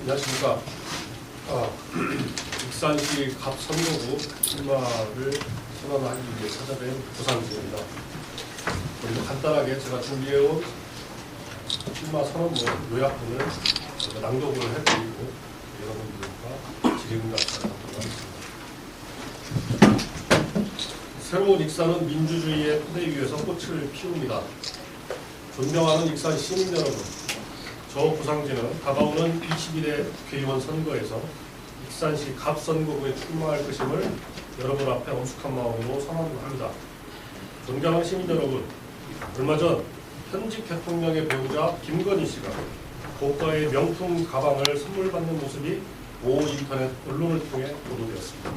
안녕하십니까. 익산시 갑선거구 출마를 선언하기 위해 찾아뵌 고상진입니다. 그리고 간단하게 제가 준비해온 출마 선언문 요약본을 낭독을 해드리고 여러분들과 질의응답을 하도록 하겠습니다. 새로운 익산은 민주주의의 토대 위에서 꽃을 피웁니다. 존경하는 익산 시민 여러분, 저 고상진은 다가오는 22대 괴의원 선거에서 익산시 갑선거구에 출마할 것임을 여러분 앞에 엄숙한 마음으로 선언합니다. 존경하는 시민 여러분, 얼마 전 현직 대통령의 배우자 김건희 씨가 고가의 명품 가방을 선물 받는 모습이 모 인터넷 언론을 통해 보도되었습니다.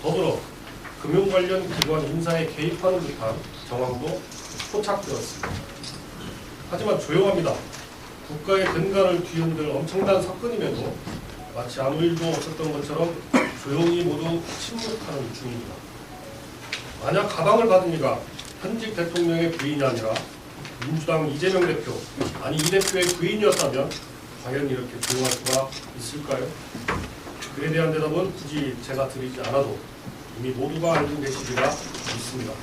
더불어 금융 관련 기관 인사에 개입하는 듯한 정황도 포착되었습니다. 하지만 조용합니다. 국가의 근간을 뒤흔들 엄청난 사건임에도 마치 아무 일도 없었던 것처럼 조용히 모두 침묵하는 중입니다. 만약 가방을 받은 이가 현직 대통령의 부인이 아니라 민주당 이재명 대표, 아니 이 대표의 부인이었다면 과연 이렇게 조용할 수가 있을까요? 그에 대한 대답은 굳이 제가 드리지 않아도 이미 모두가 알고 계시리라 믿습니다.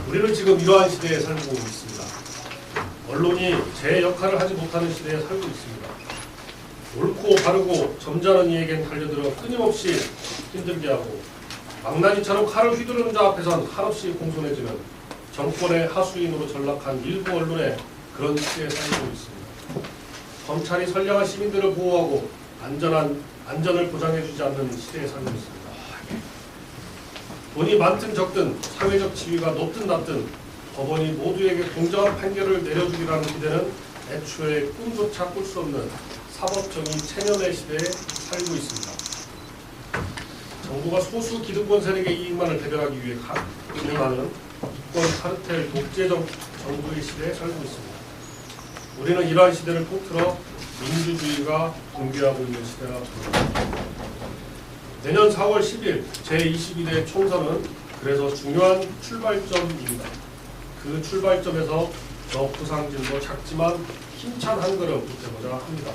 우리는 지금 이러한 시대에 살고 있습니다. 언론이 제 역할을 하지 못하는 시대에 살고 있습니다. 옳고 바르고 점잖은 이에겐 달려들어 끊임없이 힘들게 하고 망나니처럼 칼을 휘두르는 자 앞에선 한없이 공손해지는 정권의 하수인으로 전락한 일부 언론의 그런 시대에 살고 있습니다. 검찰이 선량한 시민들을 보호하고 안전을 보장해주지 않는 시대에 살고 있습니다. 돈이 많든 적든 사회적 지위가 높든 낮든 법원이 모두에게 공정한 판결을 내려주기라는 기대는 애초에 꿈조차 꿀 수 없는 사법정의 체면의 시대에 살고 있습니다. 정부가 소수 기득권 세력의 이익만을 대변하기 위해 운영하는 이권 카르텔 독재 정부의 시대에 살고 있습니다. 우리는 이러한 시대를 통틀어 민주주의가 붕괴하고 있는 시대라 부릅니다. 내년 4월 10일 제22대 총선은 그래서 중요한 출발점입니다. 그 출발점에서 저 고상진도 작지만 힘찬 한 걸음 보태보자 합니다.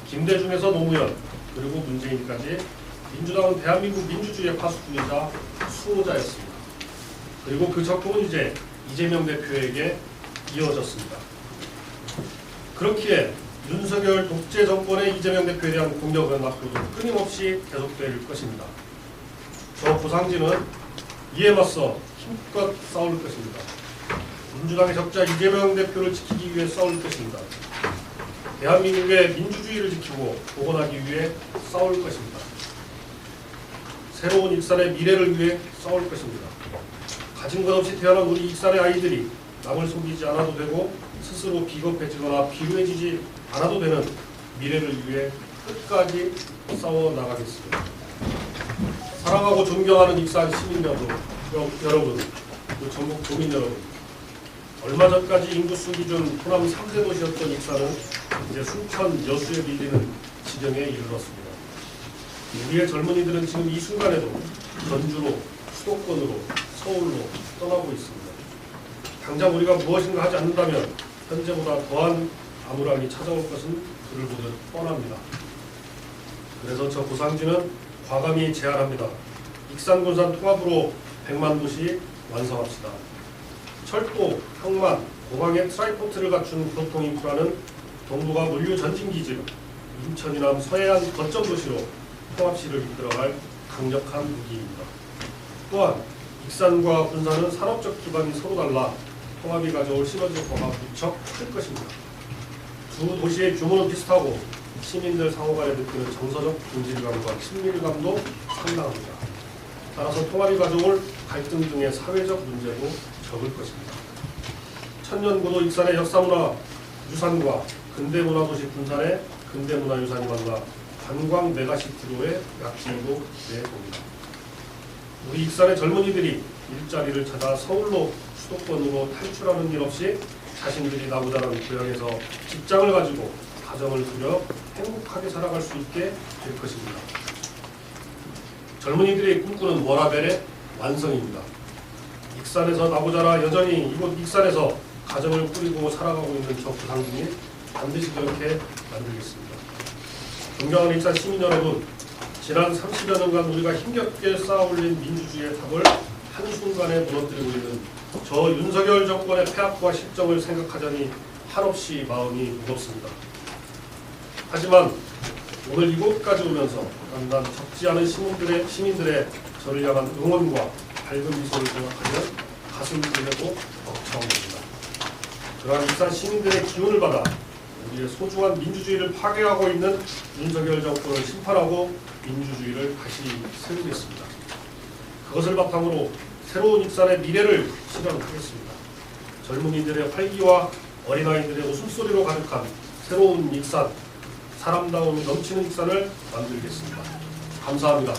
김대중에서 노무현 그리고 문재인까지 민주당은 대한민국 민주주의의 파수꾼이자 수호자였습니다. 그리고 그 적통은 이제 이재명 대표에게 이어졌습니다. 그렇기에 윤석열 독재 정권의 이재명 대표에 대한 공격은 앞으로도 끊임없이 계속될 것입니다. 저 고상진은 이에 맞서 힘껏 싸울 것입니다. 민주당의 적자 이재명 대표를 지키기 위해 싸울 것입니다. 대한민국의 민주주의를 지키고 복원하기 위해 싸울 것입니다. 새로운 익산의 미래를 위해 싸울 것입니다. 가진 것 없이 태어난 우리 익산의 아이들이 남을 속이지 않아도 되고 스스로 비겁해지거나 비루해지지 않아도 되는 미래를 위해 끝까지 싸워나가겠습니다. 사랑하고 존경하는 익산 시민 여러분, 그리고 전국 도민 여러분, 얼마 전까지 인구수 기준 호남 3대 도시였던 익산은 이제 순천 여수에 밀리는 지경에 이르렀습니다. 우리의 젊은이들은 지금 이 순간에도 전주로, 수도권으로, 서울로 떠나고 있습니다. 당장 우리가 무엇인가 하지 않는다면 현재보다 더한 암울함이 찾아올 것은 그를 보듯 뻔합니다. 그래서 저 고상진은 과감히 제안합니다. 익산 군산 통합으로 100만 도시 완성합시다. 철도, 항만, 공항의 트라이포트를 갖춘 교통 인프라는 동부가 물류 전진기지로 인천 이남 서해안 거점 도시로 통합시를 이끌어갈 강력한 무기입니다. 또한 익산과 군산은 산업적 기반이 서로 달라 통합이 가져올 시너지 효과가 무척 클 것입니다. 두 도시의 규모는 비슷하고 시민들 상호 간에 느끼는 정서적 긴밀감과 친밀감도 상당합니다. 따라서 통합이 가져올 갈등 등의 사회적 문제도 적을 것입니다. 천년고도 익산의 역사문화 유산과 근대문화도시 군산의 근대문화유산이 만나 관광 메가시티로의 약진도 내봅니다. 우리 익산의 젊은이들이 일자리를 찾아 서울로 수도권으로 탈출하는 일 없이 자신들이 나고 자란 고향에서 직장을 가지고 가정을 꾸려 행복하게 살아갈 수 있게 될 것입니다. 젊은이들이 꿈꾸는 워라벨의 완성입니다. 익산에서 나고 자라 여전히 이곳 익산에서 가정을 꾸리고 살아가고 있는 저 고상진이 반드시 그렇게 만들겠습니다. 존경하는 익산 시민 여러분, 지난 30여 년간 우리가 힘겹게 쌓아올린 민주주의의 탑을 한순간에 무너뜨리고 있는 저 윤석열 정권의 폐악과 실정을 생각하자니 한없이 마음이 무겁습니다. 하지만 오늘 이곳까지 오면서 난 적지 않은 시민들의 저를 향한 응원과 밝은 미소를 생각하면 가슴 설레고 벅차옵니다. 그러한 익산 시민들의 기운을 받아 우리의 소중한 민주주의를 파괴하고 있는 윤석열 정권을 심판하고 민주주의를 다시 세우겠습니다. 그것을 바탕으로 새로운 익산의 미래를 실현하겠습니다. 젊은이들의 활기와 어린아이들의 웃음소리로 가득한 새로운 익산, 사람다움이 넘치는 익산을 만들겠습니다. 감사합니다.